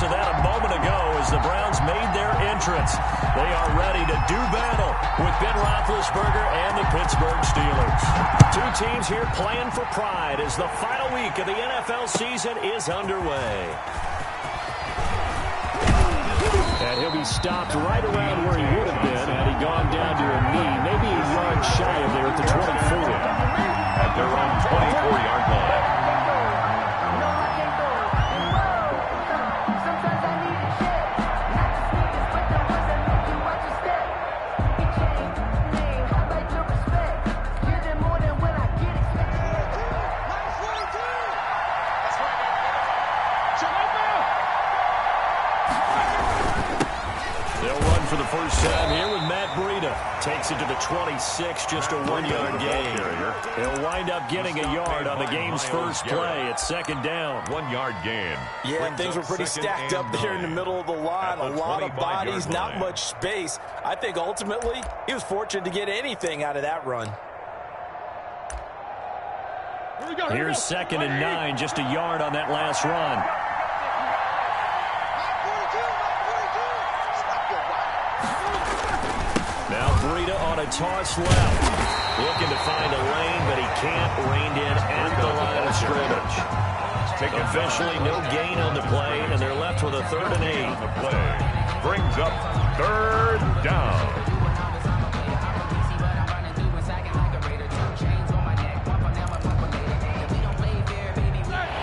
of that a moment ago as the Browns made their entrance. They are ready to do battle with Ben Roethlisberger and the Pittsburgh Steelers. Two teams here playing for pride as the final week of the NFL season is underway. And he'll be stopped right around where he would have been had he gone down to a knee, maybe a yard shy of there at the 24. At their own 24-yard line. For the first time here with Matt Breida. Takes it to the 26, just a 1-yard gain. He'll wind up getting a yard on the game's first play at second down. 1-yard gain. Yeah, things were pretty stacked up there in the middle of the line. A lot of bodies, not much space. I think ultimately he was fortunate to get anything out of that run. Here's 2nd and 9, just a yard on that last run. Breida on a toss left. Looking to find a lane, but he can't. Reined in at the line of scrimmage. Officially no gain on the play, and they're left with a 3rd and 8. The play brings up 3rd down.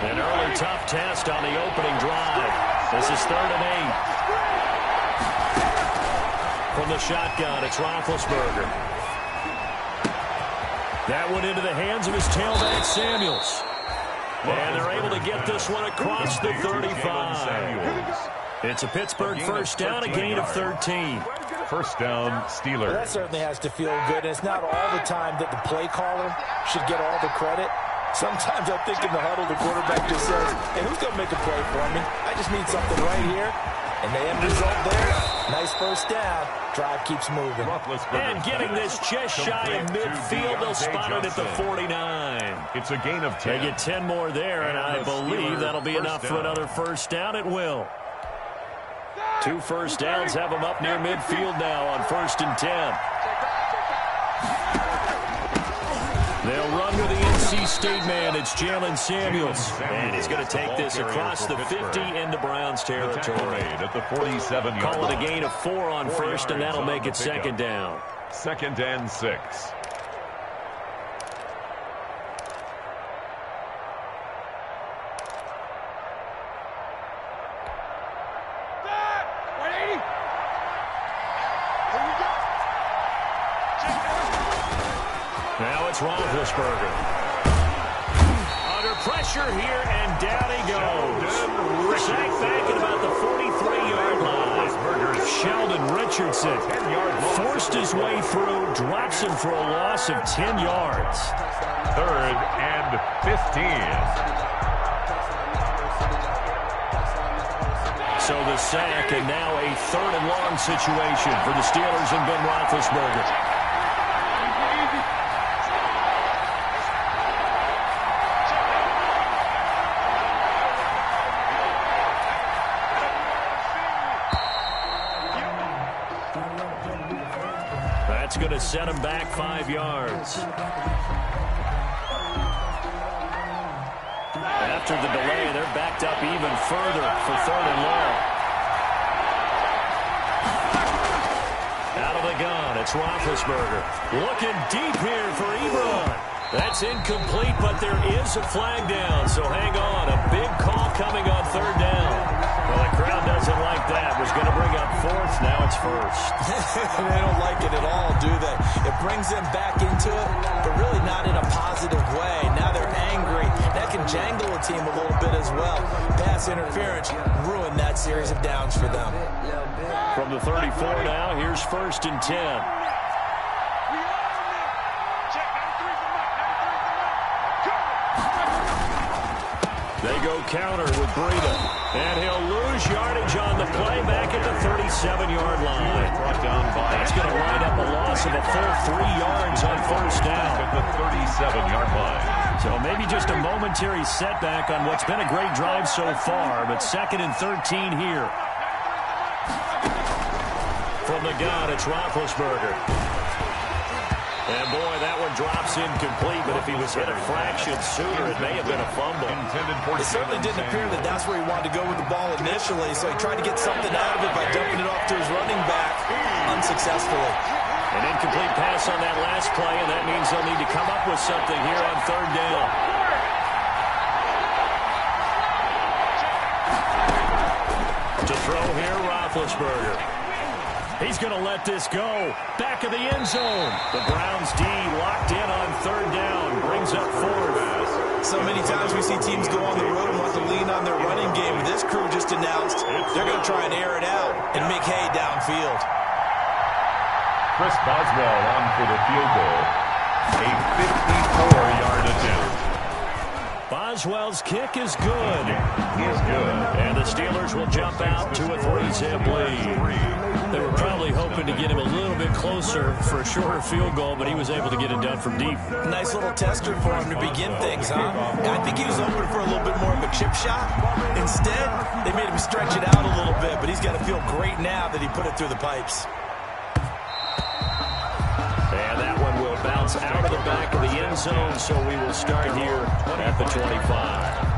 An early tough test on the opening drive. This is 3rd and 8. From the shotgun, it's Roethlisberger. That one into the hands of his tailback, Samuels. And they're able to get this one across the 35. It's a Pittsburgh first down, a gain of 13. First down, Steelers. Well, that certainly has to feel good. And it's not all the time that the play caller should get all the credit. Sometimes I think in the huddle, the quarterback just says, hey, who's going to make a play for me? I just need something right here. And the end result there, nice first down. Drive keeps moving. And getting this just shy of midfield, they'll spot it at the 49. It's a gain of 10. They get 10 more there, and I believe that'll be enough for another first down. It will. 2 first downs have them up near midfield now on 1st and 10. They'll run with the NC State man. It's Jalen Samuels. And he's going to take this across the 50 into Browns territory. At the 47-yard Call it a gain of 4 on first, and that'll make it 2nd down. 2nd and 6. Now it's Roethlisberger. Under pressure here, and down he goes. Sacked back at about the 43-yard line. Sheldon Richardson forced his way through, drops him for a loss of 10 yards. 3rd and 15. So the sack, and now a 3rd and long situation for the Steelers and Ben Roethlisberger. That's going to set him back 5 yards. After the delay, they're backed up even further for 3rd and long. Out of the gun, it's Roethlisberger. Looking deep here for Ebron. That's incomplete, but there is a flag down, so hang on. A big call coming on 3rd down. Well, the crowd doesn't like that. Was going to bring up 4th. Now it's 1st. They don't like it at all, do they? It brings them back into it, but really not in a positive way. Now they're angry. That can jangle a team a little bit as well. Pass interference ruined that series of downs for them. From the 34 now, here's 1st and 10. They go counter with Breida. And he'll lose yardage on the play back at the 37-yard line. That's going to wind up a loss of a full 3 yards on 1st down. At the 37-yard line. So maybe just a momentary setback on what's been a great drive so far, but 2nd and 13 here. From the gun, it's Roethlisberger. And, boy, that one drops incomplete, but if he was hit a fraction sooner, it may have been a fumble. It certainly didn't appear that that's where he wanted to go with the ball initially, so he tried to get something out of it by dumping it off to his running back unsuccessfully. An incomplete pass on that last play, and that means they'll need to come up with something here on 3rd down. To throw here, Roethlisberger. He's going to let this go. Back of the end zone. The Browns D locked in on 3rd down. Brings up 4th. So many times we see teams go on the road and want to lean on their running game. This crew just announced they're going to try and air it out and make hay downfield. Chris Boswell on for the field goal. A 54-yard attempt. Boswell's kick is good. He's good. And the Steelers will jump out to a 3-zip lead. They were probably hoping to get him a little bit closer for a shorter field goal, but he was able to get it done from deep. Nice little tester for him to begin things, huh? I think he was hoping for a little bit more of a chip shot. Instead, they made him stretch it out a little bit, but he's got to feel great now that he put it through the pipes. And that one will bounce out of the back of the end zone, so we will start here at the 25.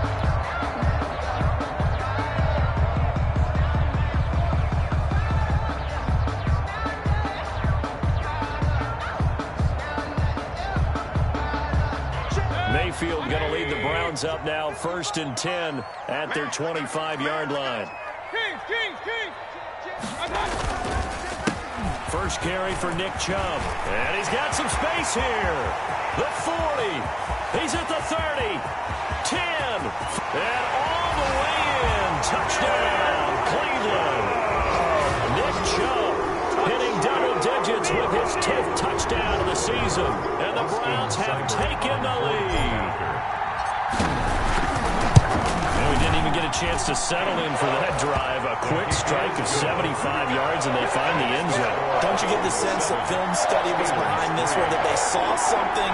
Mayfield going to lead the Browns up now, 1st and 10 at their 25-yard line. First carry for Nick Chubb. And he's got some space here. The 40. He's at the 30. 10. And all the way in. Touchdown, Cleveland. Nick Chubb hitting double digits with his 10th touchdown of the season. And the Browns have taken the lead. We didn't even get a chance to settle in for that drive. A quick strike of 75 yards, and they find the end zone. Don't you get the sense that film study was behind this one, that they saw something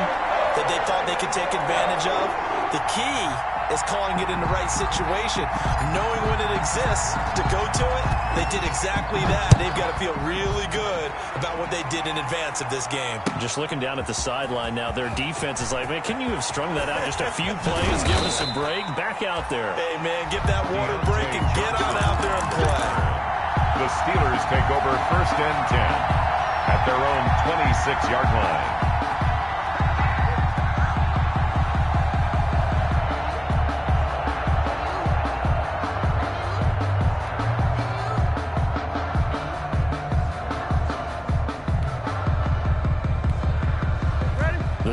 that they thought they could take advantage of? The key is calling it in the right situation. Knowing when it exists to go to it, they did exactly that. They've got to feel really good about what they did in advance of this game. Just looking down at the sideline now, their defense is like, man, can you have strung that out just a few plays, give us a break, back out there. Hey, man, get that water break and get on out there and play. The Steelers take over 1st and 10 at their own 26-yard line.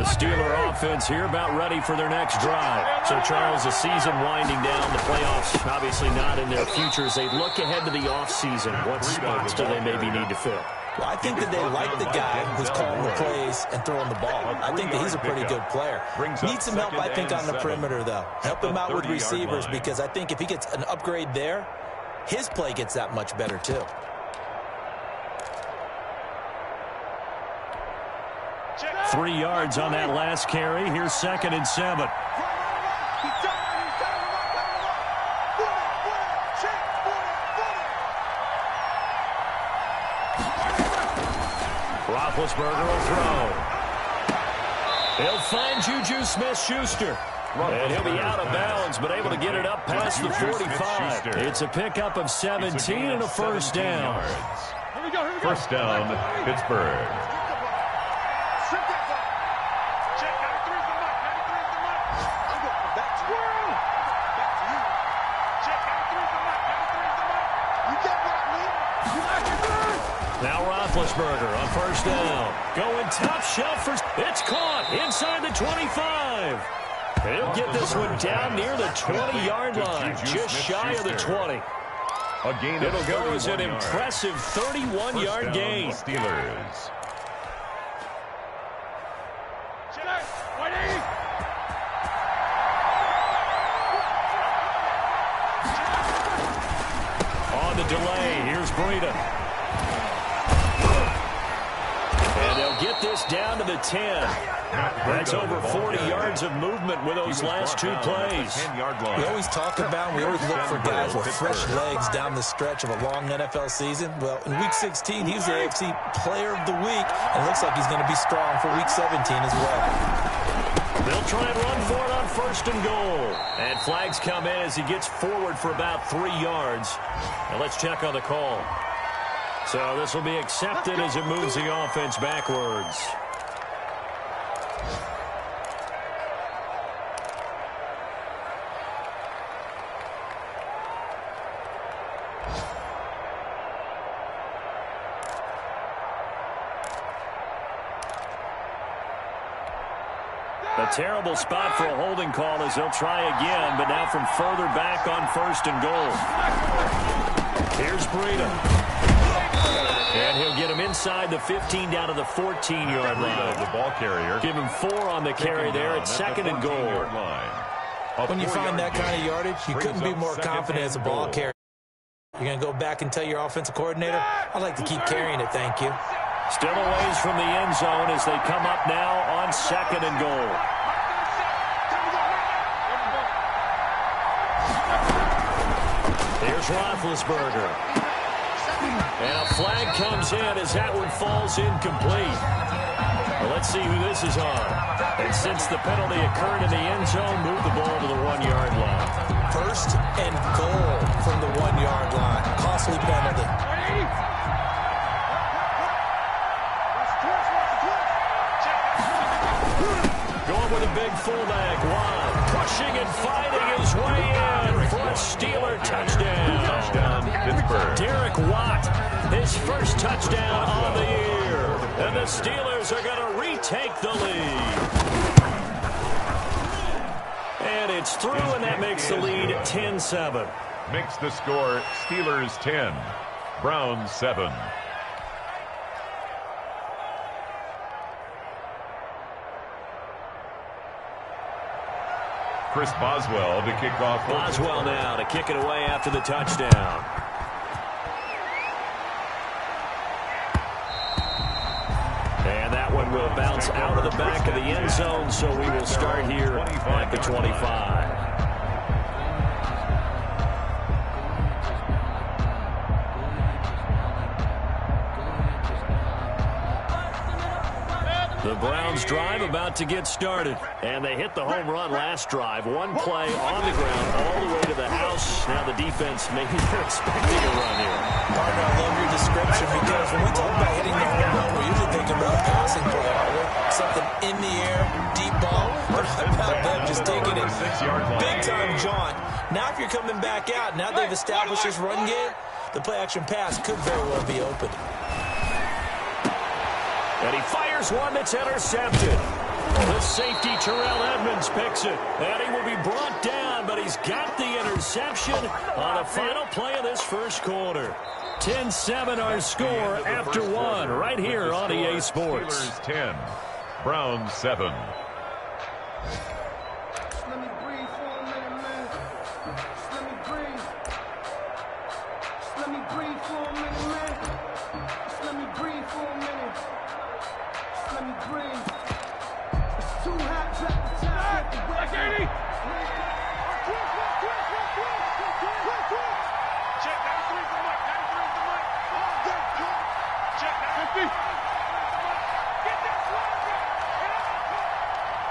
Steeler offense here about ready for their next drive. So, Charles, the season winding down, the playoffs obviously not in their future. As they look ahead to the offseason, what spots do they maybe need to fill? Well, I think that they like the guy who's calling the plays and throwing the ball. I think that he's a pretty good player. Needs some help, I think, on the perimeter, though. Help him out with receivers, because I think if he gets an upgrade there, his play gets that much better, too. Three yards on that last carry. Here's 2nd and 7. Roethlisberger will throw. He'll find Juju Smith-Schuster. And he'll be out of bounds, but able to get it up past the 45. It's a pickup of 17 and a 1st down. 1st down, Pittsburgh. Now Roethlisberger on 1st down. Going top shelf for... It's caught inside the 25. He'll get this one down near the 20-yard line. Just shy of the 20. It'll go as an impressive 31-yard gain. Steelers. On the delay, here's Breida. And they'll get this down to the 10. That's over 40 yards of movement with those last two plays. We always talk about, we always look for guys with fresh legs down the stretch of a long NFL season. Well, in Week 16, he was the AFC Player of the Week, and it looks like he's going to be strong for Week 17 as well. They'll try and run for it on 1st and goal. And flags come in as he gets forward for about 3 yards. Now let's check on the call. So this will be accepted as it moves the offense backwards. A terrible spot for a holding call as they'll try again, but now from further back on 1st and goal. Here's Breida. And he'll get him inside the 15 down to the 14-yard line. The ball carrier. Give him 4 on the carry there. It's 2nd and goal. When you find that kind of yardage, you couldn't be more confident as a ball carrier. You're going to go back and tell your offensive coordinator, I'd like to keep carrying it, thank you. Still a ways from the end zone as they come up now on 2nd and goal. Here's Roethlisberger. And a flag comes in as that one falls incomplete. Well, let's see who this is on. And since the penalty occurred in the end zone, move the ball to the 1-yard line. 1st and goal from the 1-yard line. Costly penalty. Going with a big fullback. Watt pushing and fighting his way in for a Steeler touchdown. Touchdown, Pittsburgh. Derek Watt, his first touchdown on the year. And the Steelers are going to retake the lead. And it's through, and that makes the lead 10-7. Makes the score Steelers 10, Browns 7. Chris Boswell to kick off. Boswell now to kick it away after the touchdown. And that one will bounce out of the back of the end zone, so we will start here at the 25. The Browns drive about to get started. And they hit the home run last drive. One play on the ground all the way to the house. Now the defense, maybe they're expecting a run here. Partner, I love your description because when we talk about hitting the home run, we're usually thinking about a passing play, aren't we? Something in the air, deep ball. But how about them just taking it big time, John? Now if you're coming back out, now they've established this run game, the play-action pass could very well be open. And he fires one that's intercepted. The safety, Terrell Edmonds, picks it. And he will be brought down, but he's got the interception on the final play of this first quarter. 10-7 our score after one right here on EA Sports. Steelers 10, Browns 7. Let me breathe for a minute, man. Just let me breathe. Just let me breathe for a minute, man. Just let me breathe for a minute. Just let me breathe. It's too hot to attack. Check that 3 for Mike. That 3 for Mike. Check that 50. Get that swagger.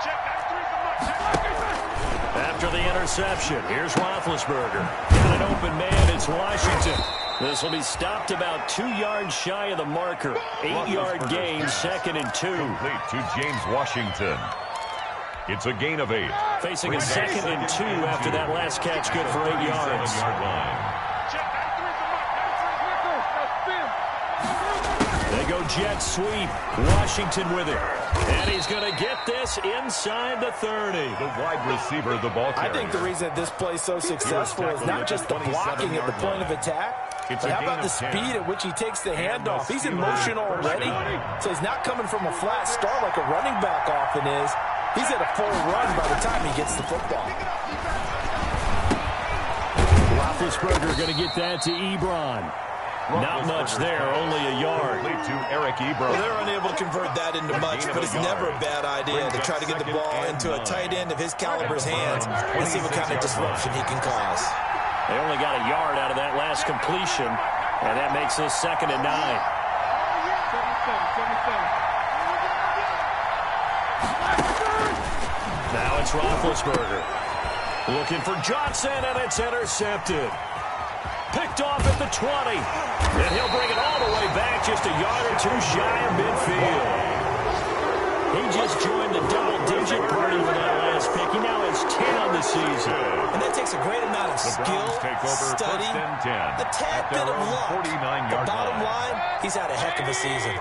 Check that 3 for Mike. After the interception, here's Roethlisberger. Got an open man, it's Washington. This will be stopped about 2 yards shy of the marker. 8-yard gain, 2nd and 2. Complete to James Washington. It's a gain of 8. Facing a 2nd and 2 after that last catch, good for 8 yards. 7-yard line. Check that 3 for Mike. They go jet sweep. Washington with it. And he's going to get this inside the 30. The wide receiver, the ball carrier. I think the reason this play is so successful is not just the blocking at the point of attack, but how about the speed at which he takes the handoff? He's in motion already, so he's not coming from a flat start like a running back often is. He's at a full run by the time he gets the football. Roethlisberger going to get that to Ebron. Not much there, only a yard. To Eric Ebron. Well, they're unable to convert that into much, but it's never a bad idea to try to get the ball into a tight end of his caliber's hands and see what kind of disruption he can cause. They only got a yard out of that last completion, and that makes this 2nd and 9. Now it's Roethlisberger. Looking for Johnson, and it's intercepted. Picked off at the 20. And he'll bring it all the way back just a yard or 2 shy of midfield. He just joined the double-digit party with that last pick. He now has 10 on the season. And that takes a great amount of skill, study, a tad bit of luck. The bottom line, he's had a heck of a season.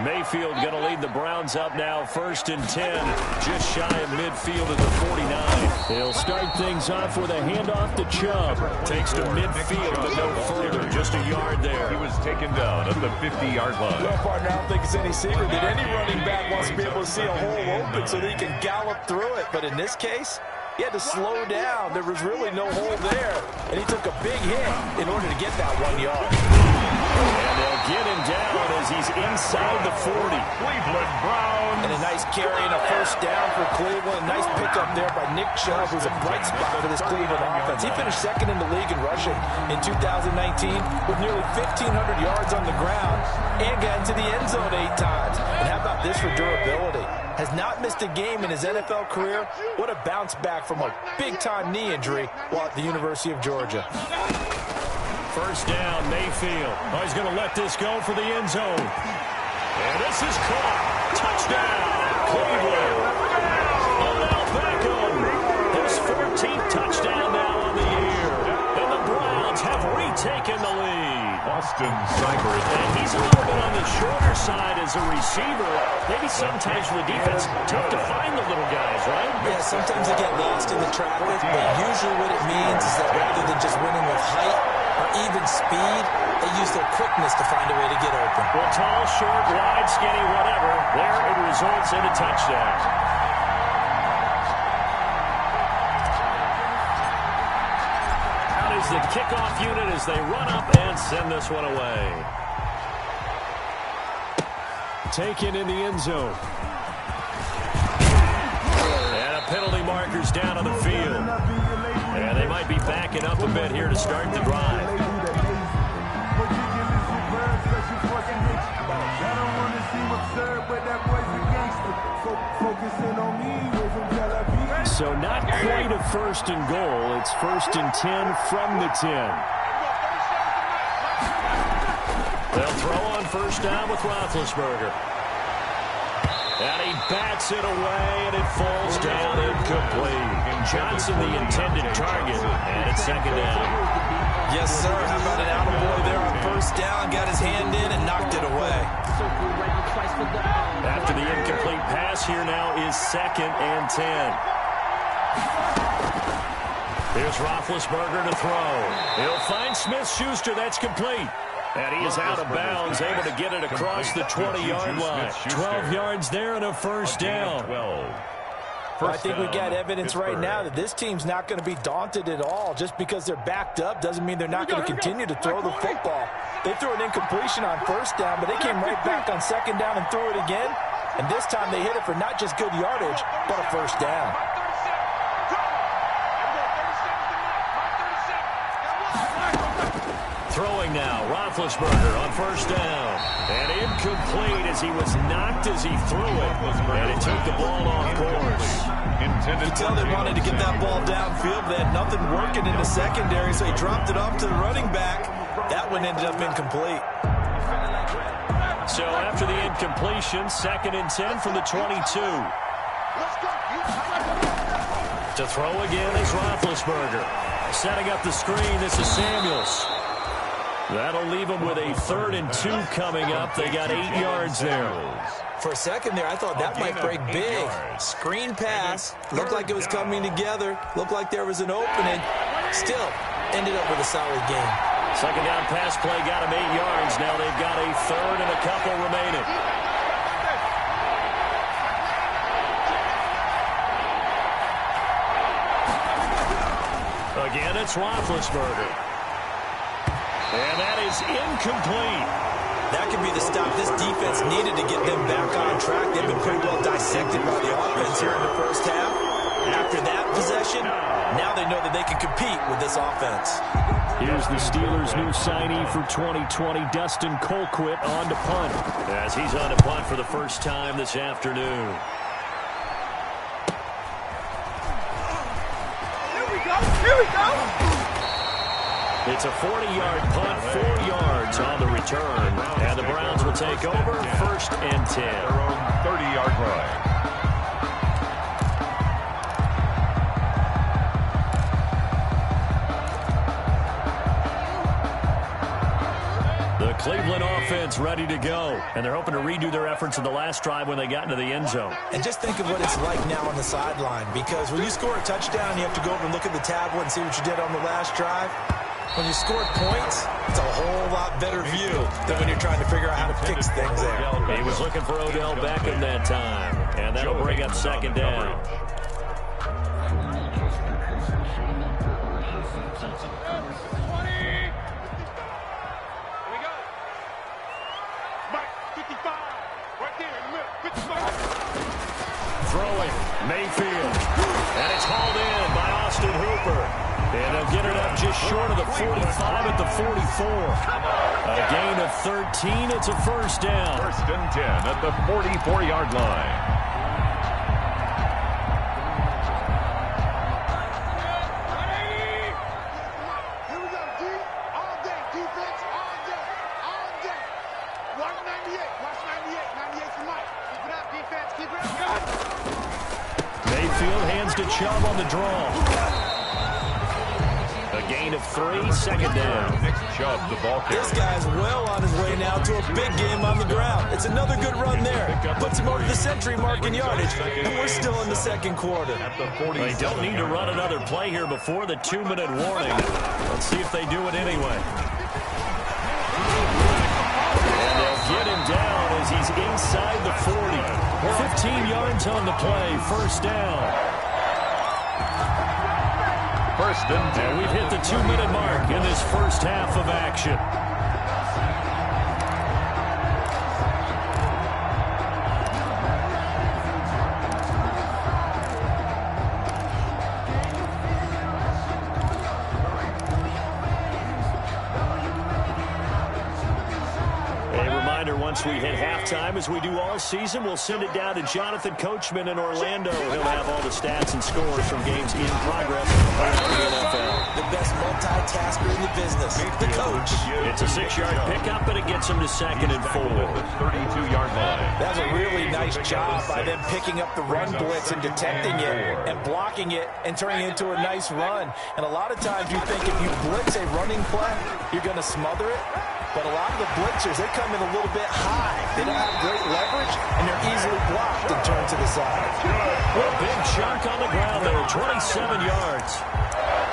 Mayfield going to lead the Browns up now, 1st and 10, just shy of midfield at the 49. They'll start things off with a handoff to Chubb. Takes to midfield, but no further, just a yard there. He was taken down at the 50-yard line. Well, partner, I don't think it's any secret that any running back wants to be able to see a hole open so that he can gallop through it. But in this case, he had to slow down. There was really no hole there, and he took a big hit in order to get that 1 yard. And they'll get him down as he's inside the 40. Cleveland Browns. And a nice carry and a 1st down for Cleveland. Nice pickup there by Nick Chubb, who's a bright spot for this Cleveland offense. He finished 2nd in the league in rushing in 2019 with nearly 1,500 yards on the ground and got into the end zone 8 times. And how about this for durability? Has not missed a game in his NFL career. What a bounce back from a big-time knee injury while at the University of Georgia. 1st down, Mayfield. Oh, he's going to let this go for the end zone. And this is caught. Touchdown, Cleveland. Odell Beckham. His 14th touchdown now on the year. And the Browns have retaken the lead. Austin Seibert. And he's a little bit on the shorter side as a receiver. Maybe sometimes for the defense, tough to find the little guys, right? Yeah, sometimes they get lost in the traffic, but usually what it means is that rather than just winning with height or even speed, they use their quickness to find a way to get open. Well, tall, short, wide, skinny, whatever, there it results in a touchdown. Out is the kickoff unit as they run up and send this one away. Taken in the end zone. And a penalty marker's down on the field. And they might be backing up a bit here to start the drive. So not quite a 1st and goal. It's 1st and 10 from the 10. They'll throw on 1st down with Roethlisberger. And he bats it away, and it falls down incomplete. Johnson, the intended target, and it's 2nd down. Yes, sir. How about an attaboy there on 1st down? Got his hand in and knocked it away. After the incomplete pass, here now is 2nd and 10. Here's Roethlisberger to throw. He'll find Smith-Schuster. That's complete. And he is out of bounds, able to get it across the 20-yard line. 12 yards there and a 1st down. Well, I think we got evidence right now that this team's not going to be daunted at all. Just because they're backed up doesn't mean they're not going to continue to throw the football. They threw an incompletion on 1st down, but they came right back on 2nd down and threw it again. And this time they hit it for not just good yardage, but a 1st down. Throwing now, Roethlisberger on 1st down. And incomplete as he was knocked as he threw it. And it took the ball off course. You could tell they wanted to get that ball downfield. They had nothing working in the secondary, so he dropped it off to the running back. That one ended up incomplete. So after the incompletion, 2nd and 10 from the 22. To throw again is Roethlisberger. Setting up the screen, this is Samuels. That'll leave them with a 3rd and 2 coming up. They got 8 yards there. For a second there, I thought that might break big. Screen pass. Looked like it was coming together. Looked like there was an opening. Still, ended up with a solid game. 2nd down pass play got them 8 yards. Now they've got a 3rd and a couple remaining. Again, it's Roethlisberger. And that is incomplete. That could be the stop this defense needed to get them back on track. They've been pretty well dissected by the offense here in the first half. After that possession, now they know that they can compete with this offense. Here's the Steelers' new signee for 2020, Dustin Colquitt, on to punt. As he's on to punt for the first time this afternoon. Here we go. Here we go. It's a 40-yard punt, 4 yards on the return. And the Browns will take over, 1st and 10. Their own 30-yard line. The Cleveland offense ready to go. And they're hoping to redo their efforts in the last drive when they got into the end zone. And just think of what it's like now on the sideline, because when you score a touchdown, you have to go over and look at the tablet and see what you did on the last drive. When you scored points, it's a whole lot better view than when you're trying to figure out how to fix things there. He was looking for Odell Beckham that time, and that'll bring up 2nd down. Throwing, Mayfield, and it's hauled in by Austin Hooper. And they'll get it up just short of the 45 at the 44. A gain of 13. It's a 1st down. 1st and 10 at the 44-yard line. Here we go, D. All day. Defense, all day. All day. Watch 98. Watch 98. 98 for Mike. Keep it up, defense. Keep it up. Mayfield hands to Chubb on the draw. A gain of 3, 2nd down. Nick Chubb, the ball carrier. This guy's well on his way now to a big game on the ground. It's another good run there. Puts him over the century mark in yardage, and we're still in the 2nd quarter. At the 40. They don't need to run another play here before the 2-minute warning. Let's see if they do it anyway. And they'll get him down as he's inside the 40. 15 yards on the play, 1st down. 1st and 10. And we've hit the 2-minute mark in this first half of action. Once we hit halftime, as we do all season, we'll send it down to Jonathan Coachman in Orlando. He'll have all the stats and scores from games in progress around the NFL. The best multitasker in the business, the coach. It's a 6-yard pickup, but it gets him to 2nd and 4. 32-yard line. That's a really nice job by them picking up the run blitz and detecting it and blocking it and turning it into a nice run. And a lot of times you think if you blitz a running play, you're going to smother it. But a lot of the blitzers, they come in a little bit high. They don't have great leverage, and they're easily blocked and turned to the side. A big chunk on the ground there, 27 yards.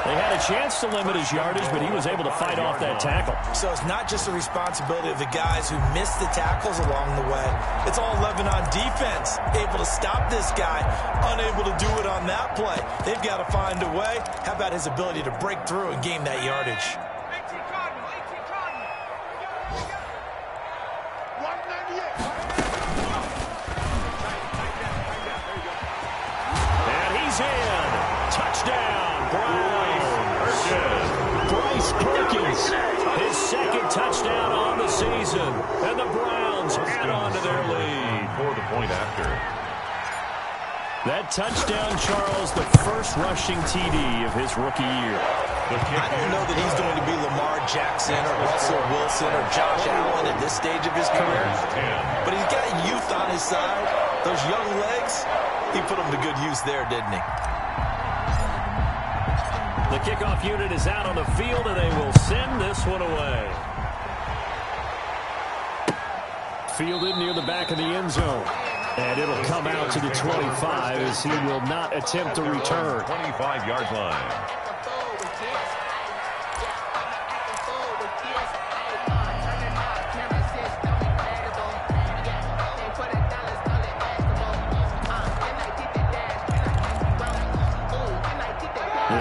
They had a chance to limit his yardage, but he was able to fight off that tackle. So it's not just the responsibility of the guys who missed the tackles along the way. It's all 11 on defense, able to stop this guy, unable to do it on that play. They've got to find a way. How about his ability to break through and gain that yardage? And he's in. Touchdown, Browns. Bryce Perkins, his 2nd touchdown on the season. And the Browns add on to their lead. For the point after. That touchdown, Charles, the first rushing TD of his rookie year. I don't know that he's going to be Lamar Jackson or Russell Wilson or Josh Allen at this stage of his career. But he's got youth on his side. Those young legs, he put them to good use there, didn't he? The kickoff unit is out on the field, and they will send this one away. Fielded near the back of the end zone. And it'll come out to the 25 as he will not attempt to return. 25-yard line.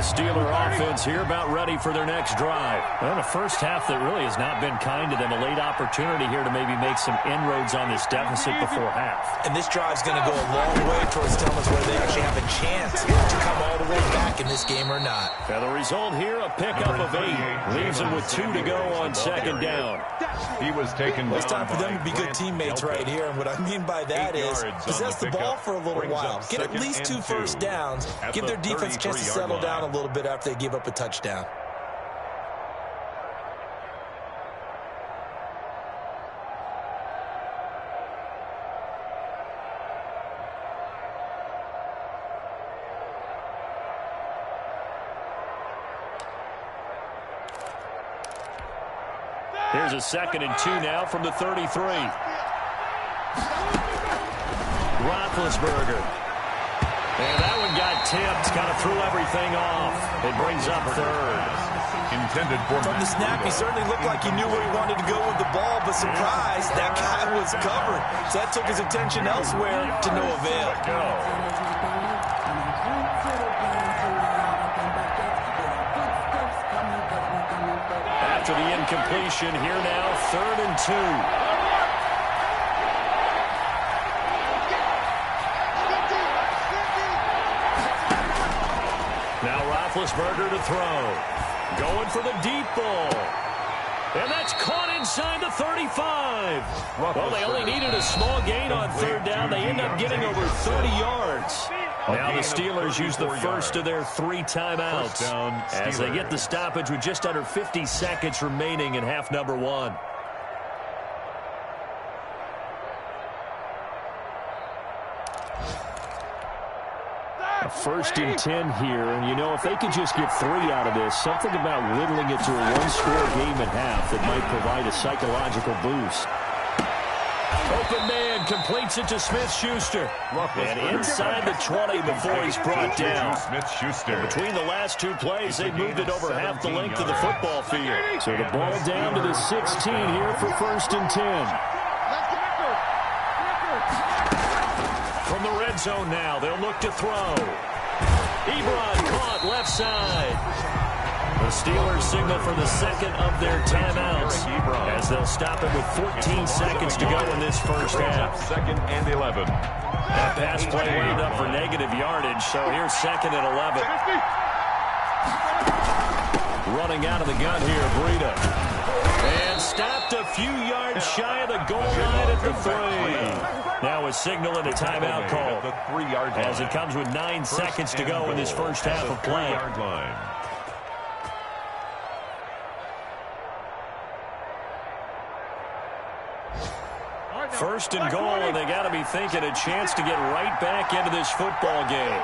The Steeler offense here about ready for their next drive. Well, the first half that really has not been kind to them. A late opportunity here to maybe make some inroads on this deficit before half. And this drive's going to go a long way towards telling us whether they actually have a chance to come all the way back in this game or not. Now the result here, a pickup of 8. Leaves them with 2 to go on second down. He was taken down. It's time for them to be good teammates right here. And what I mean by that is possess the ball for a little while. Get at least 2 first downs. Give their defense a chance to settle down a little bit after they give up a touchdown. Here's a 2nd and 2 now from the 33. Roethlisberger. And that one got tipped, kind of threw everything off. It brings up 3rd. Intended for From the snap, he certainly looked like he knew where he wanted to go with the ball, but surprise, that guy was covered. So that took his attention elsewhere to no avail. After the incompletion, here now, 3rd and 2. Roethlisberger to throw. Going for the deep ball. And that's caught inside the 35. Well, they only needed a small gain on 3rd down. They end up getting over 30 yards. Now the Steelers use the first of their 3 timeouts as they get the stoppage with just under 50 seconds remaining in half number 1. First and 10 here, and you know, if they could just get 3 out of this, something about whittling it to a 1-score game at half that might provide a psychological boost. Open man completes it to Smith-Schuster. And inside the 20 before he's brought down. Smith-Schuster. Between the last 2 plays, they moved it over half the length of the football field. So the ball down to the 16 here for 1st and 10. From the red zone now, they'll look to throw. Ebron caught left side. The Steelers signal for the 2nd of their timeouts as they'll stop it with 14 seconds to go in this first half. 2nd and 11. That pass play wound up for negative yardage, so here's 2nd and 11. Running out of the gun here, Breida. And stopped a few yards shy of the goal line at the 3. Now a signal and a timeout call The 3-yard line. as it comes with 9 seconds to go in this first half of play. 3-yard line. First and goal, and they got to be thinking a chance to get right back into this football game.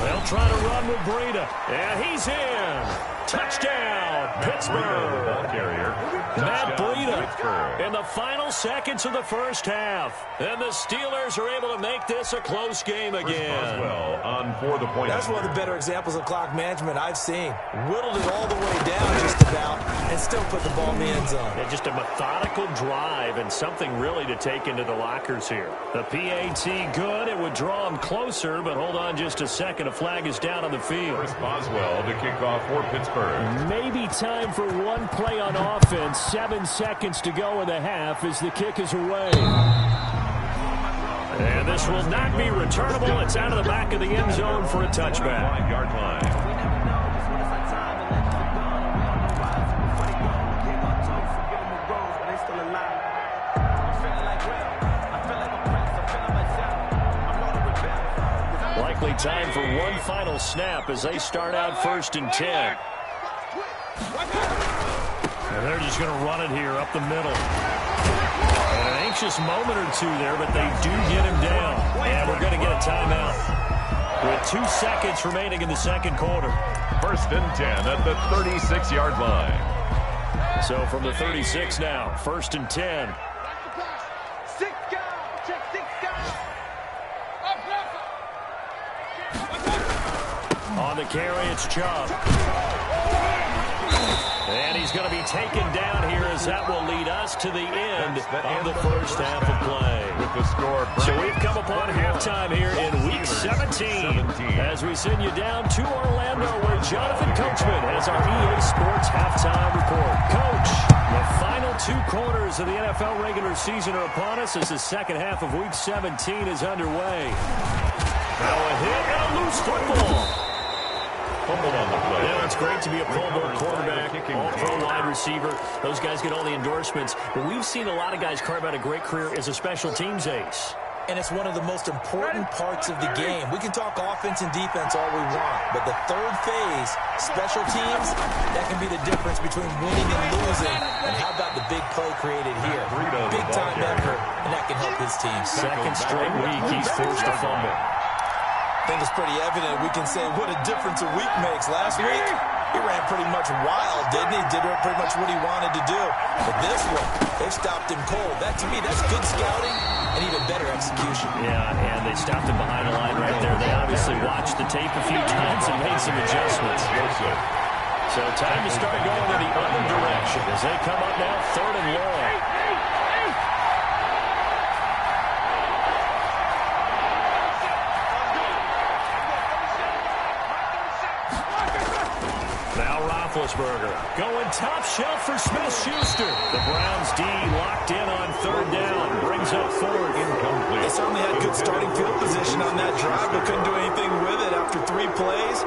They'll try to run with Breida, and he's in. Touchdown, Pittsburgh. Ball carrier. Matt Breida Pittsburgh. in the final seconds of the first half. And the Steelers are able to make this a close game again. Boswell on for the point. That's one of the better examples of clock management I've seen. Whittled it all the way down just about and still put the ball in the end zone. Yeah, just a methodical drive and something really to take into the lockers here. The PAT good. It would draw them closer, but hold on just a second. A flag is down on the field. Chris Boswell to kick off for Pittsburgh. Maybe time for one play on offense. 7 seconds to go in the half as the kick is away. And this will not be returnable. It's out of the back of the end zone for a touchback. 5-yard line. Likely time for one final snap as they start out 1st and 10. And they're just going to run it here up the middle. And an anxious moment or 2 there, but they do get him down. And we're going to get a timeout with 2 seconds remaining in the second quarter. 1st and 10 at the 36-yard line. So from the 36 now, 1st and 10. On the carry, it's Chubb. And he's going to be taken down here as that will lead us to the end of the first half of play. With the score. So we've come upon halftime here in Week 17 as we send you down to Orlando where Jonathan Coachman has our EA Sports halftime report. Coach, the final 2 quarters of the NFL regular season are upon us as the second half of Week 17 is underway. Now a hit and a loose football. Fumbled on the play. Yeah, it's great to be a Pro Bowl quarterback, all-pro wide receiver. Those guys get all the endorsements. But we've seen a lot of guys carve out a great career as a special teams ace. And it's one of the most important parts of the game. We can talk offense and defense all we want, but the third phase, special teams, that can be the difference between winning and losing. And how about the big play created here? Big-time effort, and that can help his team. Second straight week, he's forced to fumble. I think it's pretty evident. We can say what a difference a week makes. Last week, he ran pretty much wild, didn't he? Did pretty much what he wanted to do. But this one, they stopped him cold. That, to me, that's good scouting and even better execution. Yeah, and they stopped him behind the line right there. They obviously watched the tape a few times and made some adjustments. So time to start going in the other direction as they come up now 3rd and long. Roethlisberger going top shelf for Smith-Schuster. The Browns D locked in on 3rd down. Brings up 4th. Incomplete. They certainly had good starting field position on that drive, but couldn't do anything with it after 3 plays.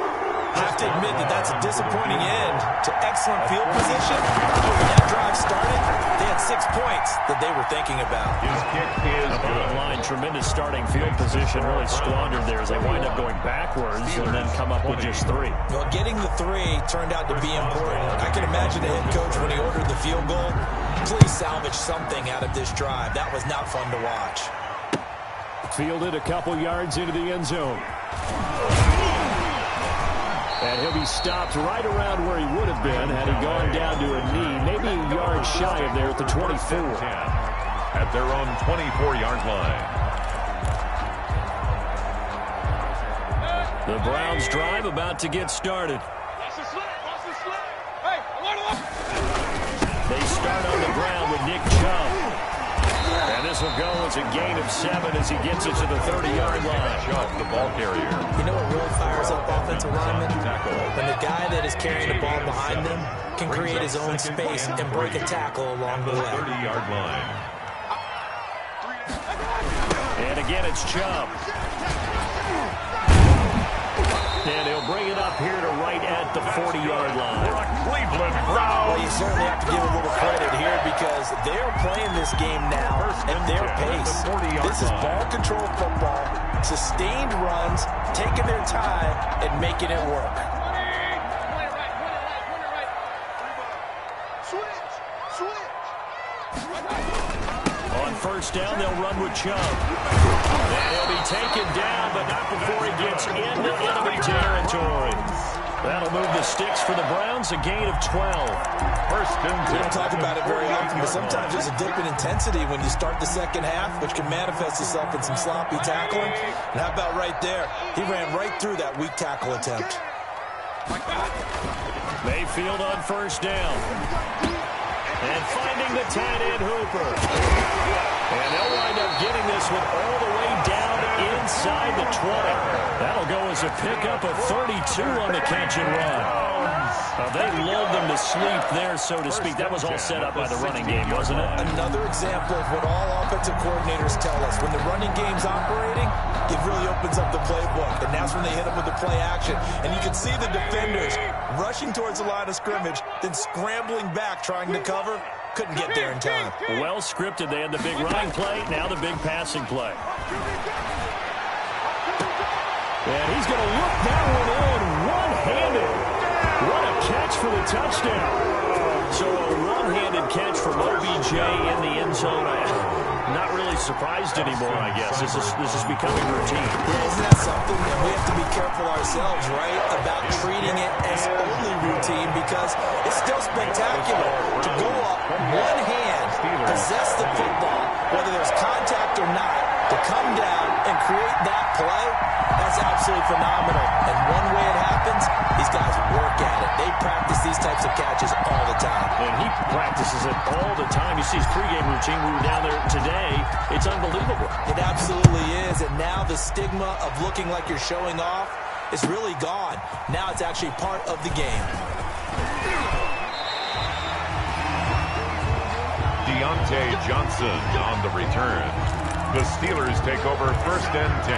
Have to admit that that's a disappointing end to excellent field position. When that drive started, they had 6 points that they were thinking about. His kick is good. Line, tremendous starting field position, really squandered there as they wind up going backwards and then come up with just 3. Well, getting the 3 turned out to be important. I can imagine the head coach when he ordered the field goal. Please salvage something out of this drive. That was not fun to watch. Fielded a couple yards into the end zone. And he'll be stopped right around where he would have been had he gone down to a knee, maybe a yard shy of there at the 24. At their own 24-yard line. The Browns drive about to get started. They start on the ground with Nick Chubb. And this will go as a gain of 7 as he gets it to the 30-yard line. Chubb, the ball carrier. You know what really fires up offensive linemen? When the guy that is carrying the ball behind them can create his own space and break a tackle along the way. 30-yard line. And again, it's Chubb. And he'll bring it up here to right at the 40-yard line. Cleveland Browns. Well, you certainly have to give a little credit here because they're playing this game now at their pace. This is ball control football, sustained runs, taking their time and making it work. On 1st down, they'll run with Chubb. And he'll be taken down, but not before he gets into enemy territory. That'll move the sticks for the Browns, a gain of 12. 1st and 10. We don't talk about it very often, but sometimes there's a dip in intensity when you start the second half, which can manifest itself in some sloppy tackling. And how about right there? He ran right through that weak tackle attempt. Mayfield on 1st down. And finding the tight end Hooper. And they'll wind up getting this one all the way down inside the 20. That'll go as a pickup of 32 on the catch and run. They lulled them to sleep there, so to speak. That was all set up by the running game, wasn't it? Another example of what all offensive coordinators tell us. When the running game's operating, it really opens up the playbook. And that's when they hit them with the play action. And you can see the defenders rushing towards the line of scrimmage, then scrambling back trying to cover. Couldn't get there in time. Well scripted. They had the big running play, now the big passing play. And he's going to look that one in one-handed. What a catch for the touchdown. So a one-handed catch from OBJ in the end zone. Not really surprised anymore, I guess. This is becoming routine. Yeah, isn't that something? And we have to be careful ourselves, right, about treating it as only routine because it's still spectacular to go up one hand, possess the football, whether there's contact or not, to come down and create that play. That's absolutely phenomenal. And one way it happens, these guys work at it. They practice these types of catches all the time. And he practices it all the time. You see his pregame routine. We were down there today. It's unbelievable. It absolutely is. And now the stigma of looking like you're showing off is really gone. Now it's actually part of the game. Deontay Johnson on the return. The Steelers take over 1st and 10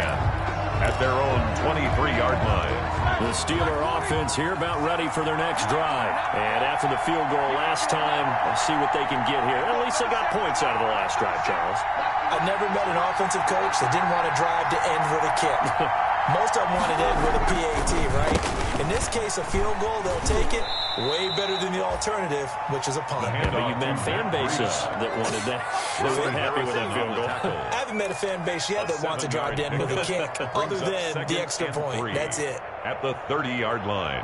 at their own 23-yard line. The Steeler offense here about ready for their next drive. And after the field goal last time, let's see what they can get here. At least they got points out of the last drive, Charles. I've never met an offensive coach that didn't want to drive to end with a kick. Most of them wanted to end with a PAT, right? In this case, a field goal, they'll take it. Way better than the alternative, which is a punt. Yeah, but you've met fan bases that wanted that. They weren't happy with that field goal. I haven't met a fan base yet that wants to drive to end with a kick, other than the extra point. That's it. At the 30-yard line.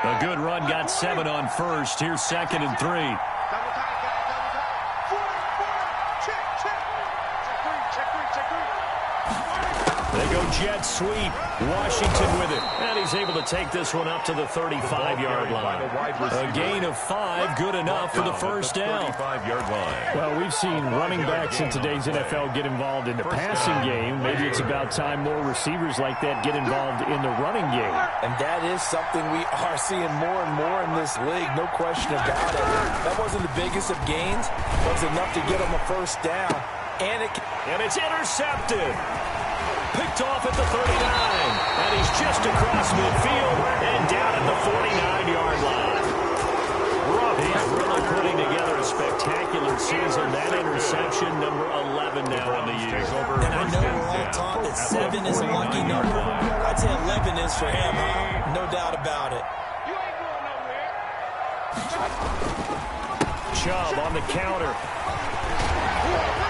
A good run, got 7 on first. Here's 2nd and 3. They go jet sweep. Washington with it. And he's able to take this one up to the 35-yard line. A gain of 5, good enough for the first down. Well, we've seen running backs in today's NFL get involved in the passing game. Maybe it's about time more receivers like that get involved in the running game. And that is something we are seeing more and more in this league, no question about it. That wasn't the biggest of gains, but it was enough to get them a first down. And it's intercepted. Picked off at the 39. And he's just across midfield and down at the 49-yard line. He's really putting together a spectacular season. That interception, number 11 now on the year. And I know we're all taught that 7 is a lucky number. I'd say 11 is for him, huh? No doubt about it. Chubb on the counter.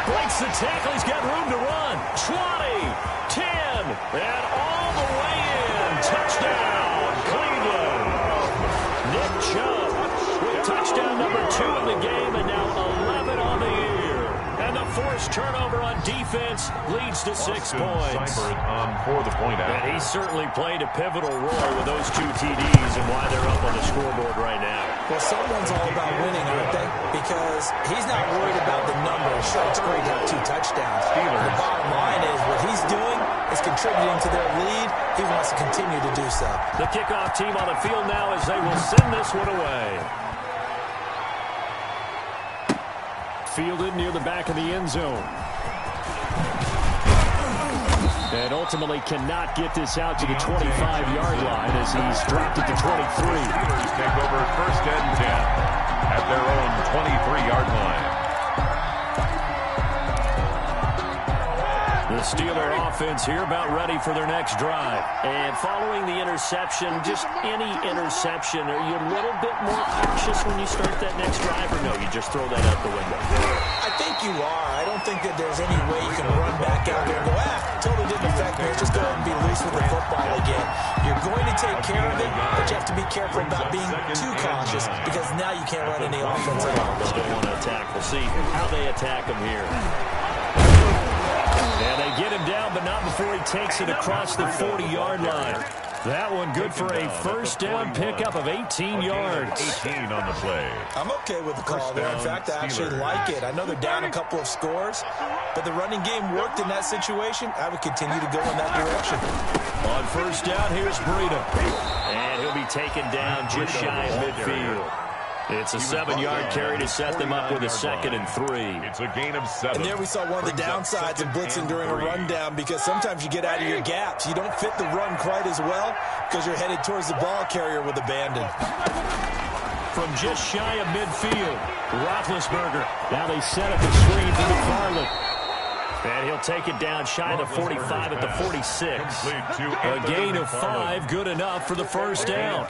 Breaks the tackle. He's got room to run. 20. 10, and all the way in. Touchdown, Cleveland. Nick Chubb with touchdown number 2 in the game, and now 11 on the year. And the forced turnover on defense leads to 6 points. For the point out. And he certainly played a pivotal role with those 2 TDs and why they're up on the scoreboard right now. Well, someone's all about winning, aren't they? Because he's not worried about the numbers. Sure, it's great to have 2 touchdowns. The bottom line is what he's doing is contributing to their lead. He wants to continue to do so. The kickoff team on the field now as they will send this one away. Fielded near the back of the end zone. And ultimately cannot get this out to the 25-yard line as he's dropped it to 23. Steelers take over 1st and 10 at their own 23-yard line. The Steeler offense here about ready for their next drive. And following the interception, just any interception, are you a little bit more cautious when you start that next drive, or no, you just throw that out the window? I think you are. I don't think that there's any way you can run back out there and go, totally didn't affect me. Let's just go ahead and be loose with the football again. You're going to take care of it, but you have to be careful about being too cautious because now you can't run any offense at all. Still want to attack. We'll see how they attack him here. And they get him down, but not before he takes it across the 40-yard line. That one good for a first down pickup of 18 yards. 18 on the play. I'm okay with the call there. In fact, I actually like it. I know they're down a couple of scores, but the running game worked in that situation. I would continue to go in that direction. On first down, here's Breida. And he'll be taken down just shy of midfield. It's a 7-yard carry to set them up with a 2nd and 3. It's a gain of 7. And there we saw one of the downsides of blitzing during a rundown because sometimes you get out of your gaps. You don't fit the run quite as well because you're headed towards the ball carrier with abandon. From just shy of midfield, Roethlisberger. Now they set up a screen for McFarland. And he'll take it down shy of the 45 at the 46. A gain of 5, good enough for the first down.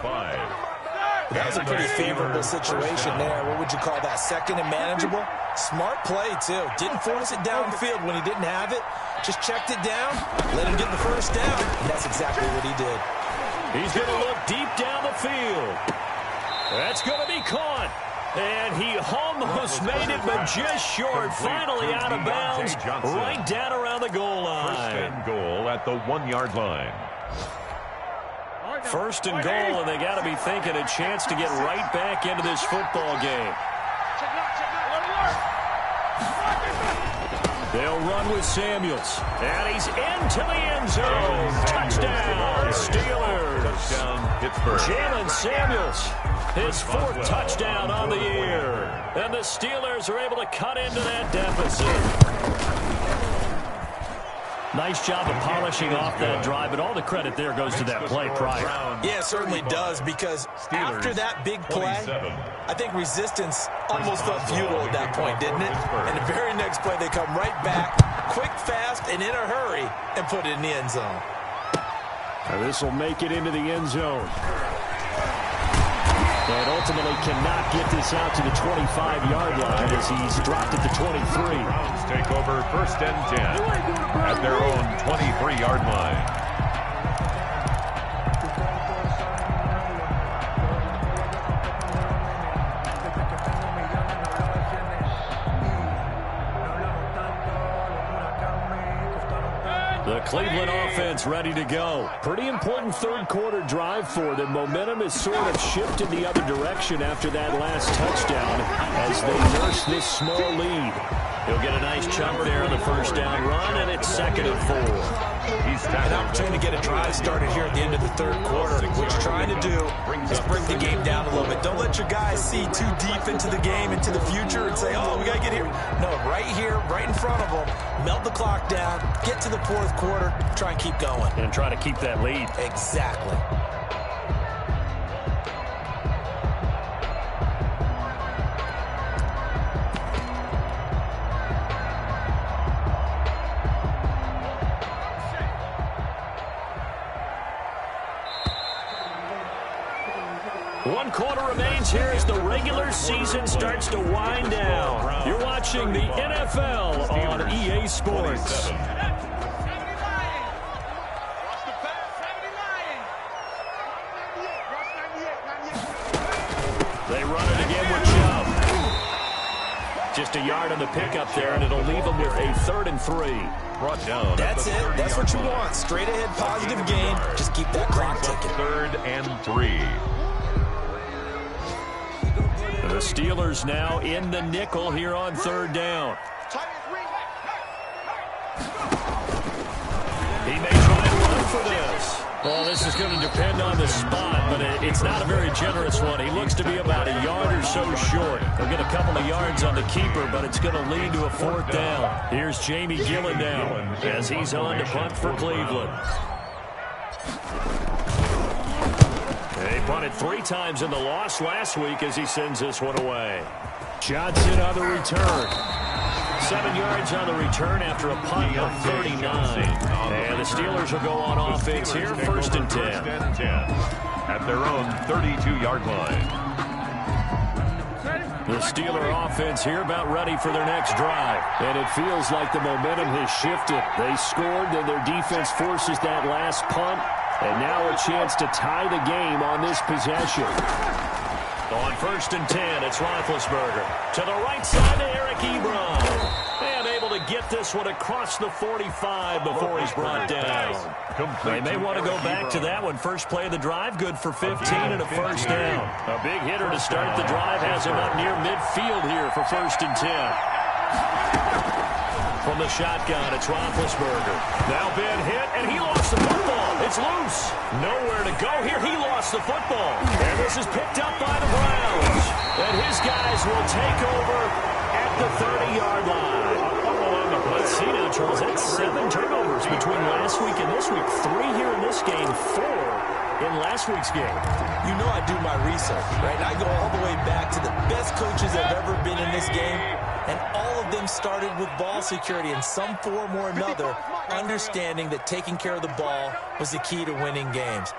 That was a pretty favorable situation there. What would you call that? 2nd and manageable? Smart play, too. Didn't force it downfield when he didn't have it. Just checked it down, let him get the first down. And that's exactly what he did. He's going to look deep down the field. That's going to be caught. And he almost made it, but just short. Finally out of bounds, right down around the goal line. First and goal at the 1-yard line. First and goal, and they got to be thinking a chance to get right back into this football game. They'll run with Samuels. And he's into the end zone. Touchdown, Steelers. Touchdown, Pittsburgh. Jalen Samuels, his 4th touchdown on the year. And the Steelers are able to cut into that deficit. Nice job of polishing off that drive, but all the credit there goes to that play prior. Yeah, it certainly does, because after that big play, I think resistance almost felt futile at that point, didn't it? And the very next play, they come right back, quick, fast, and in a hurry, and put it in the end zone. This will make it into the end zone. And ultimately cannot get this out to the 25-yard line as he's dropped at the 23. Browns take over 1st and 10 at their own 23-yard line. The Cleveland offense ready to go. Pretty important third-quarter drive for them. Momentum has sort of shifted the other direction after that last touchdown as they nurse this small lead. He'll get a nice chunk there on the first down run, and it's 2nd and 4. An opportunity to get a drive started here at the end of the third quarter. What you're trying to do is bring the game down a little bit. Don't let your guys see too deep into the game, into the future, and say, oh, we got to get here. No, right here, right in front of them, melt the clock down, get to the 4th quarter, try and keep going. And try to keep that lead. Exactly. One quarter remains here as the regular season starts to wind down. You're watching the NFL on EA Sports. They run it again with Chubb. Just a yard on the pickup there, and it'll leave them with a 3rd and 3. Brought down. That's it. That's what you want. Straight ahead, positive gain. Just keep that clock ticking. 3rd and 3. The Steelers now in the nickel here on 3rd down. He may try and run for this. Well, this is going to depend on the spot, but it's not a very generous one. He looks to be about a yard or so short. They'll get a couple of yards on the keeper, but it's going to lead to a 4th down. Here's Jamie Gillen now as he's on to punt for Cleveland. They punted 3 times in the loss last week as he sends this one away. Johnson on the return. 7 yards on the return after a punt of 39. And the Steelers will go on offense here, 1st and 10. At their own 32-yard line. The Steeler offense here about ready for their next drive. And it feels like the momentum has shifted. They scored, then their defense forces that last punt. And now a chance to tie the game on this possession. On 1st and 10, it's Roethlisberger. To the right side to Eric Ebron. And able to get this one across the 45 before he's brought down. They may want to go back to that one. First play of the drive, good for 15 and a 1st down. A big hitter to start the drive has him up near midfield here for 1st and 10. From the shotgun, it's Roethlisberger. Now Ben hit, and he lost the football. It's loose. Nowhere to go here. He lost the football. And this is picked up by the Browns. And his guys will take over at the 30-yard line. Let's see now, Charles. That's 7 turnovers between last week and this week. 3 here in this game, 4 in last week's game. You know I do my research, right? I go all the way back to the best coaches that have ever been in this game. And all of them started with ball security in some form or another, understanding that taking care of the ball was the key to winning games.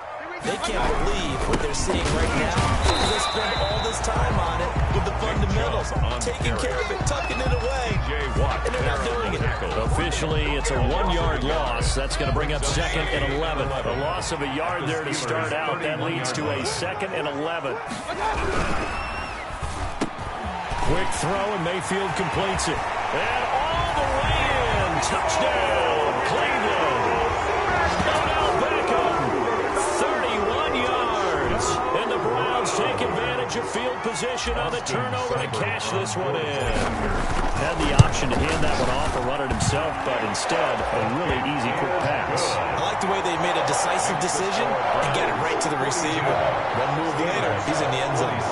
They can't believe what they're seeing right now. They spend all this time on it with the fundamentals, taking care of it, tucking it away, and they're not doing it. Officially, it's a 1-yard loss. That's going to bring up 2nd and 11. A loss of a yard there to start out. That leads to a 2nd and 11. Quick throw, and Mayfield completes it. And all the way in. Touchdown, Cleveland. Odell Beckham, 31 position on the turnover to cash this one in. Had the option to hand that one off or run it himself, but instead, a really easy quick pass. I like the way they made a decisive decision and get it right to the receiver. One move later, he's in the end zone.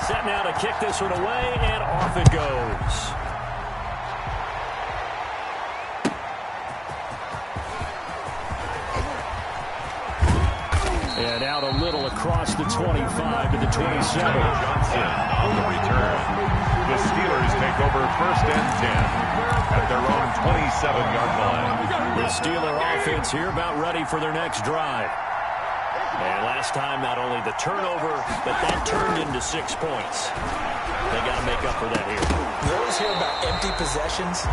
Set now to kick this one away, and off it goes. And out a little across the 25 to the 27. Johnson on the return. The Steelers take over first and 10 at their own 27-yard line. The Steeler offense here about ready for their next drive. And last time, not only the turnover, but that turned into 6 points. They got to make up for that here. You always hear about empty possessions,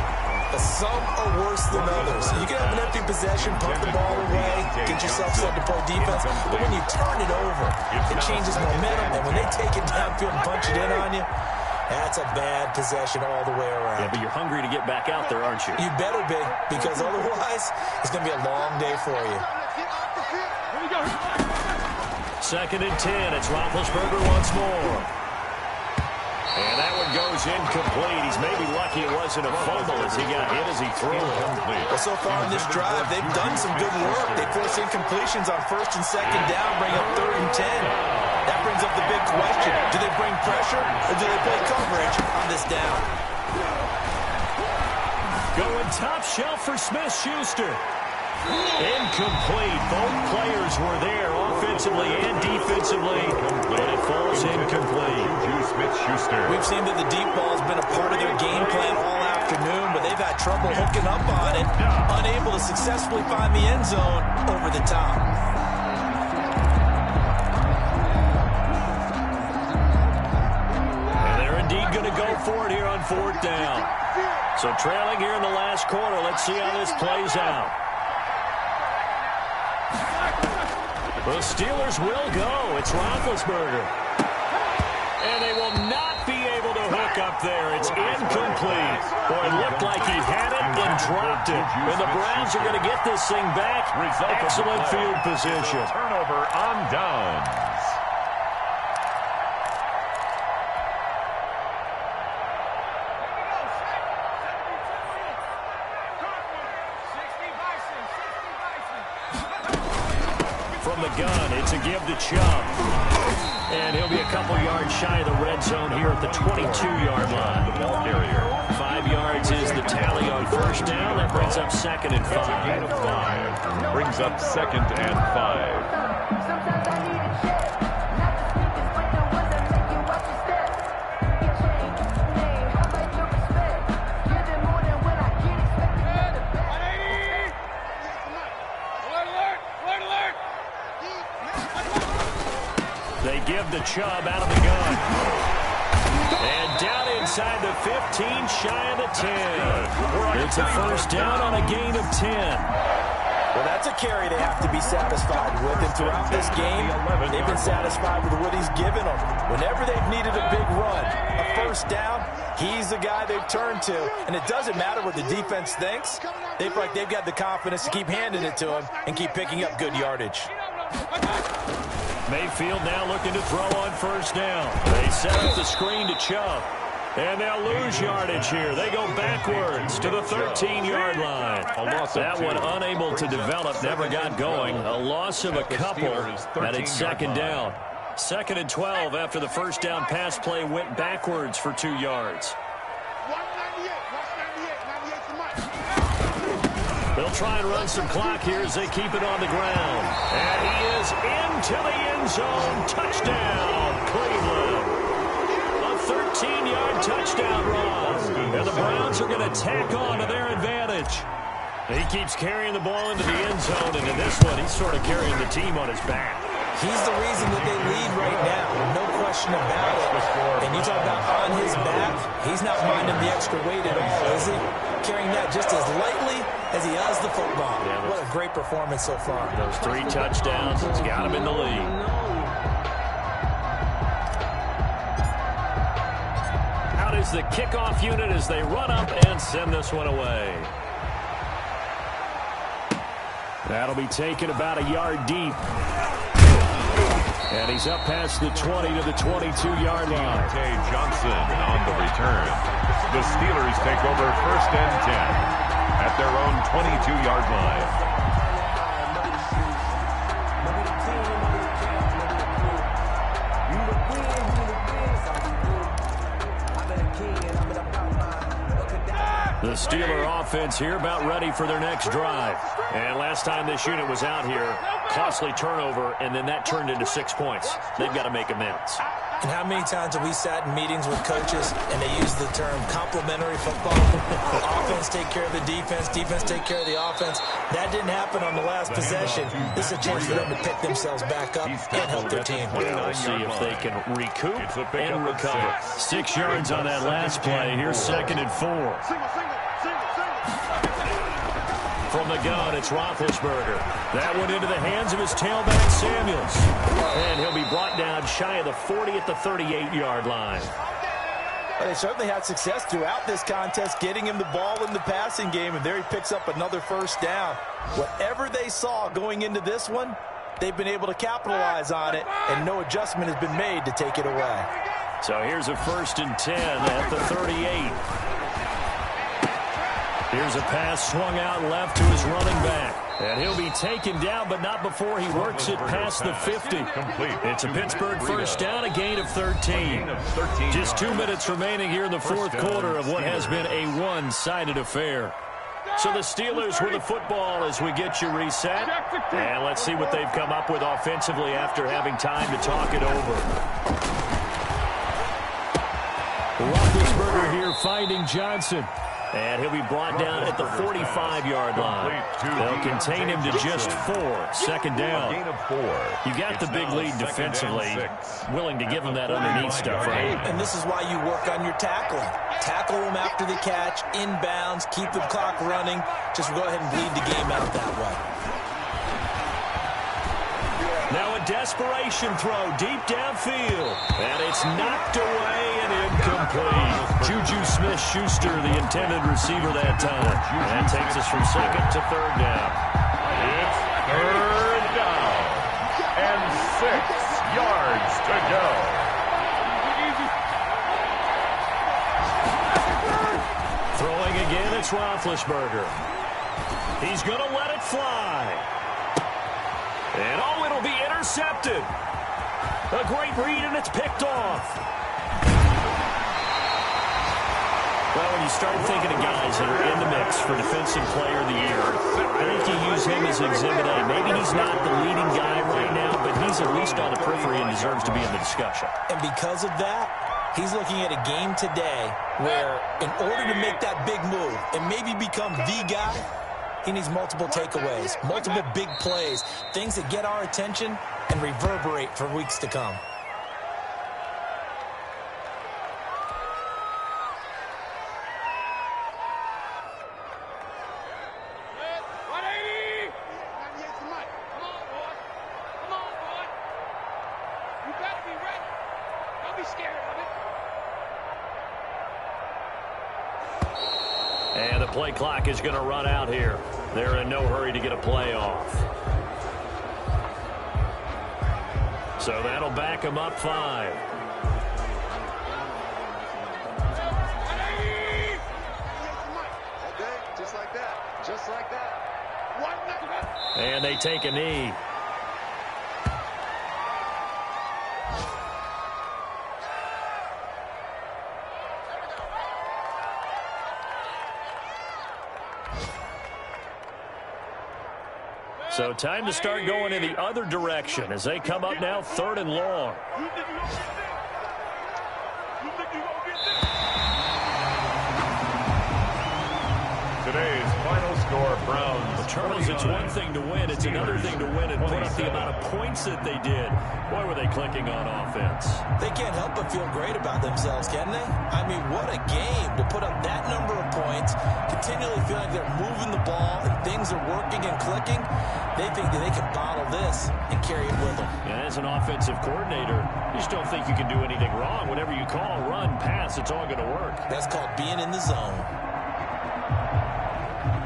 but some are worse than others. You can have an empty possession, pump the ball away, get yourself set to play defense, but when you turn it over, it changes momentum, and when they take it downfield and punch it in on you, that's a bad possession all the way around. Yeah, but you're hungry to get back out there, aren't you? You better be, because otherwise, it's going to be a long day for you. Second and 10. It's Roethlisberger once more. And that one goes incomplete. He's maybe lucky it wasn't a fumble as he got hit as he threw it. Well, so far in this drive, they've done some good work. They force incompletions on first and second down, bring up third and 10. That brings up the big question. Do they bring pressure or do they play coverage on this down? Going top shelf for Smith-Schuster. Incomplete. Both players were there offensively and defensively, but it falls incomplete. Smith-Schuster. We've seen that the deep ball has been a part of their game plan all afternoon, but they've had trouble hooking up on it, unable to successfully find the end zone over the top. And they're indeed going to go for it here on fourth down. So trailing here in the last quarter, let's see how this plays out. The Steelers will go. It's Roethlisberger. And they will not be able to hook up there. It's incomplete. Boy, it looked like he had it and dropped it. And the Browns are going to get this thing back. Excellent field position. Turnover on downs. From the gun, it's a give to Chubb. And he'll be a couple yards shy of the red zone here at the 22-yard line. The ball carrier. 5 yards is the tally on first down. That brings up second and 5. Brings up second and 5. Sometimes I need a check. Not the sneakers, but the ones that make you watch your step. Get change, name, how about your respect? Give it more than what I get expected from the best. They give the Chubb out of the gun. And down inside the 15, shy of the 10. It's a first down on a gain of 10. Well, that's a carry they have to be satisfied with. And throughout this game, they've been satisfied with what he's given them. Whenever they've needed a big run, a first down, he's the guy they've turned to. And it doesn't matter what the defense thinks. They feel like they've got the confidence to keep handing it to him and keep picking up good yardage. Mayfield now looking to throw on first down. They set up the screen to Chubb. And they'll lose yardage here. They go backwards to the 13-yard line. That one unable to develop, never got going. A loss of a couple, and it's second down. Second and 12 after the first down pass play went backwards for 2 yards. They'll try and run some clock here as they keep it on the ground. And he is into the end zone. Touchdown, Cleveland. A 13-yard touchdown run. And the Browns are going to tack on to their advantage. He keeps carrying the ball into the end zone, and in this one, he's sort of carrying the team on his back. He's the reason that they lead right now, no question about it. And you talk about on his back, he's not minding the extra weight at all, is he? Carrying that just as lightly as he does the football. Yeah, what a great performance so far. Those 3 touchdowns, it's got him in the lead. Out is the kickoff unit as they run up and send this one away. That'll be taken about a yard deep. And he's up past the 20 to the 22-yard line. Deontay Johnson on the return. The Steelers take over 1st and 10 at their own 22-yard line. The Steeler offense here about ready for their next drive. And last time this unit was out here, costly turnover, and then that turned into 6 points. They've got to make amends. And how many times have we sat in meetings with coaches and they use the term complementary football? Offense take care of the defense, defense take care of the offense. That didn't happen on the last possession. This is a chance for them to pick themselves back up and help their team. We'll see if they can recoup and recover. 6 yards on that last play. Here's 2nd and 4. From the gun, it's Roethlisberger. That went into the hands of his tailback, Samuels. And he'll be brought down shy of the 40 at the 38-yard line. Well, they certainly had success throughout this contest, getting him the ball in the passing game, and there he picks up another 1st down. Whatever they saw going into this one, they've been able to capitalize on it, and no adjustment has been made to take it away. So here's a 1st and 10 at the 38. Here's a pass swung out left to his running back. And he'll be taken down, but not before he works it past the 50. It's a Pittsburgh 1st down, a gain of 13. Just 2 minutes remaining here in the 4th quarter of what has been a one-sided affair. So the Steelers with the football as we get you reset. And let's see what they've come up with offensively after having time to talk it over. Roethlisberger here finding Johnson. And he'll be brought down at the 45-yard line. They'll contain him to just 4. 2nd down. You got the big lead defensively. Willing to give him that underneath stuff, right? And this is why you work on your tackling. Tackle them after the catch, inbounds, keep the clock running. Just go ahead and bleed the game out that way. Now a desperation throw deep downfield. And it's knocked away and incomplete. Juju Smith-Schuster, the intended receiver that time. And that takes us from 2nd to 3rd down. It's 3rd down. And 6 yards to go. Throwing again, it's Roethlisberger. He's going to let it fly. And oh, it'll be intercepted. A great read, and it's picked off. Well, when you start thinking of guys that are in the mix for Defensive Player of the Year, I think you use him as Exhibit A. Maybe he's not the leading guy right now, but he's at least on the periphery and deserves to be in the discussion. And because of that, he's looking at a game today where in order to make that big move and maybe become the guy, he needs multiple takeaways, multiple big plays, things that get our attention and reverberate for weeks to come. And the play clock is going to run out here. They're in no hurry to get a play off. So that'll back them up 5. Okay, just like that. Just like that. And they take a knee. So time to start going in the other direction as they come up now 3rd and long. Today's final score, Browns. Charles, it's one thing to win. It's another thing to win and put up the amount of points that they did. Boy, were they clicking on offense. They can't help but feel great about themselves, can they? I mean, what a game to put up that number of points, continually feeling they're moving the ball and things are working and clicking. They think that they can bottle this and carry it with them. And as an offensive coordinator, you just don't think you can do anything wrong. Whatever you call, run, pass, it's all going to work. That's called being in the zone.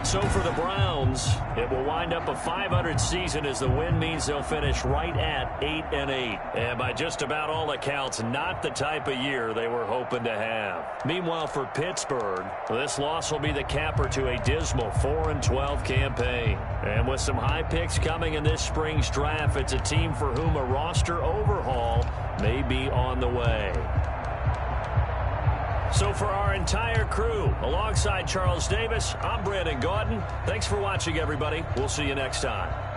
So for the Browns, it will wind up a .500 season as the win means they'll finish right at 8-8. And by just about all accounts, not the type of year they were hoping to have. Meanwhile, for Pittsburgh, this loss will be the capper to a dismal 4-12 campaign. And with some high picks coming in this spring's draft, it's a team for whom a roster overhaul may be on the way. So for our entire crew, alongside Charles Davis, I'm Brandon Gaudin. Thanks for watching, everybody. We'll see you next time.